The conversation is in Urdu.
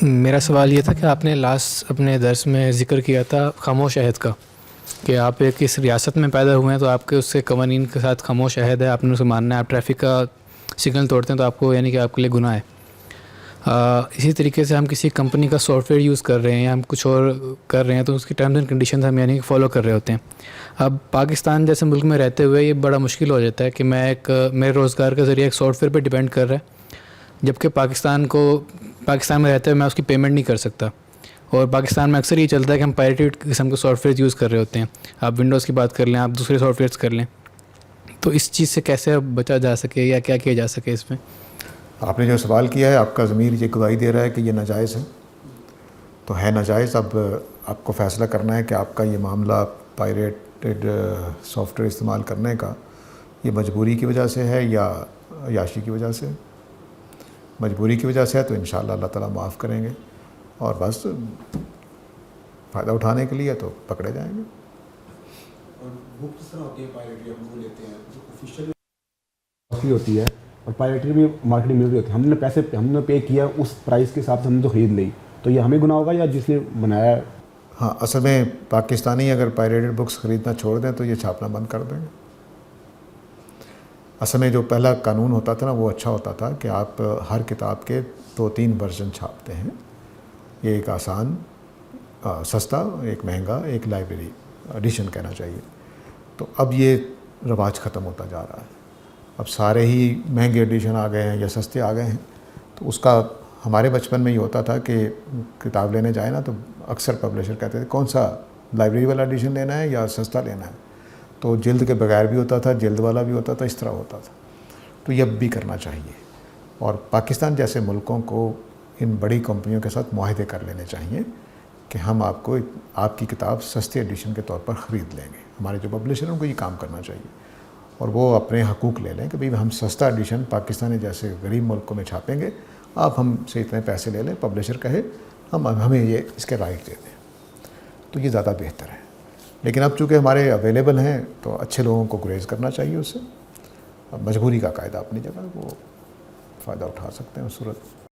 میرا سوال یہ تھا کہ آپ نے لاسٹ اپنے درس میں ذکر کیا تھا خاموش عہد کا، کہ آپ ایک اس ریاست میں پیدا ہوئے ہیں تو آپ کے اس سے قوانین کے ساتھ خاموش عہد ہے، آپ نے اسے ماننا ہے. آپ ٹریفک کا سگنل توڑتے ہیں تو آپ کو یعنی کہ آپ کے لیے گناہ ہے. اسی طریقے سے ہم کسی کمپنی کا سافٹ ویئر یوز کر رہے ہیں یا ہم کچھ اور کر رہے ہیں تو اس کی ٹرمز اینڈ کنڈیشنز ہم یعنی کہ فالو کر رہے ہوتے ہیں. اب پاکستان جیسے ملک میں رہتے ہوئے یہ بڑا مشکل ہو جاتا ہے کہ میرے روزگار کا ذریعہ ایک سافٹ ویئر پہ ڈیپینڈ کر رہا ہے، جبکہ پاکستان میں رہتے ہوئے میں اس کی پیمنٹ نہیں کر سکتا. اور پاکستان میں اکثر یہ چلتا ہے کہ ہم پائریٹیڈ قسم کے سافٹ ویئر یوز کر رہے ہوتے ہیں. آپ ونڈوز کی بات کر لیں، آپ دوسرے سافٹ ویئرس کر لیں. تو اس چیز سے کیسے بچا جا سکے یا کیا کیا جا سکے اس میں؟ آپ نے جو سوال کیا ہے، آپ کا ضمیر یہ گواہی دے رہا ہے کہ یہ ناجائز ہے، تو ہے ناجائز. اب آپ کو فیصلہ کرنا ہے کہ آپ کا یہ معاملہ پائریٹڈ سافٹ ویئر استعمال کرنے کا یہ مجبوری کی وجہ سے ہے یا عیاشی کی وجہ سے. مجبوری کی وجہ سے ہے تو انشاءاللہ اللہ تعالیٰ معاف کریں گے، اور بس فائدہ اٹھانے کے لیے تو پکڑے جائیں گے. اور وہ کس طرح ہوتی ہے پائریٹری؟ ہم وہ لیتے ہیں جو آفیشیل ہوتی ہے اور پائریٹری بھی مارکیٹ مل رہی ہوتی ہے. ہم نے پے کیا اس پرائز کے حساب سے، ہم نے تو خرید لی، تو یہ ہمیں گناہ ہوگا یا جس نے بنایا ہے؟ ہاں، اصل میں پاکستانی اگر پائریٹڈ بکس خریدنا چھوڑ دیں تو یہ چھاپنا بند کر دیں گے. اصل میں جو پہلا قانون ہوتا تھا نا وہ اچھا ہوتا تھا کہ آپ ہر کتاب کے 2-3 ورژن چھاپتے ہیں. یہ ایک آسان، سستا، ایک مہنگا، ایک لائبریری ایڈیشن کہنا چاہیے. تو اب یہ رواج ختم ہوتا جا رہا ہے. اب سارے ہی مہنگے ایڈیشن آ گئے ہیں یا سستے آ گئے ہیں. تو اس کا ہمارے بچپن میں یہ ہوتا تھا کہ کتاب لینے جائیں نا تو اکثر پبلشر کہتے تھے کون سا لائبریری والا ایڈیشن لینا ہے یا سستا لینا ہے. تو جلد کے بغیر بھی ہوتا تھا، جلد والا بھی ہوتا تھا، اس طرح ہوتا تھا. تو یہ اب بھی کرنا چاہیے، اور پاکستان جیسے ملکوں کو ان بڑی کمپنیوں کے ساتھ معاہدے کر لینے چاہیے کہ ہم آپ کی کتاب سستے ایڈیشن کے طور پر خرید لیں گے. ہمارے جو پبلشر ہیں ان کو یہ کام کرنا چاہیے، اور وہ اپنے حقوق لے لیں کہ بھئی ہم سستا ایڈیشن پاکستانی جیسے غریب ملکوں میں چھاپیں گے، آپ ہم سے اتنے پیسے لے لیں. پبلشر کہے ہمیں یہ اس کے رائٹ دے دیں، تو یہ زیادہ بہتر ہے. لیکن اب چونکہ ہمارے اویلیبل ہیں تو اچھے لوگوں کو گریز کرنا چاہیے اس سے. اب مجبوری کا قاعدہ اپنی جگہ، وہ فائدہ اٹھا سکتے ہیں اس صورت.